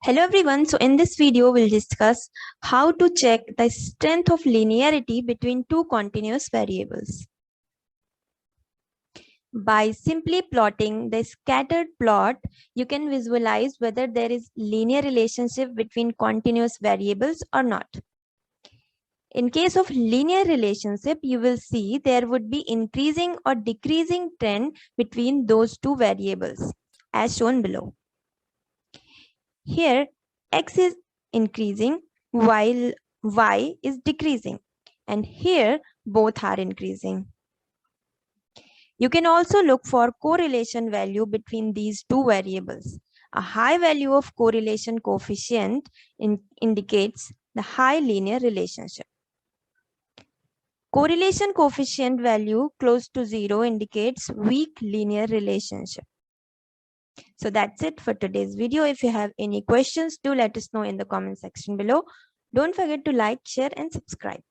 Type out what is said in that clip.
Hello everyone, so in this video we'll discuss how to check the strength of linearity between two continuous variables. By simply plotting the scattered plot, you can visualize whether there is linear relationship between continuous variables or not. In case of linear relationship, you will see there would be increasing or decreasing trend between those two variables as shown below. Here, x is increasing while y is decreasing, and here both are increasing. You can also look for correlation value between these two variables. A high value of correlation coefficient indicates the high linear relationship. Correlation coefficient value close to 0 indicates weak linear relationship. So that's it for today's video. If you have any questions, do let us know in the comment section below. Don't forget to like, share, and subscribe.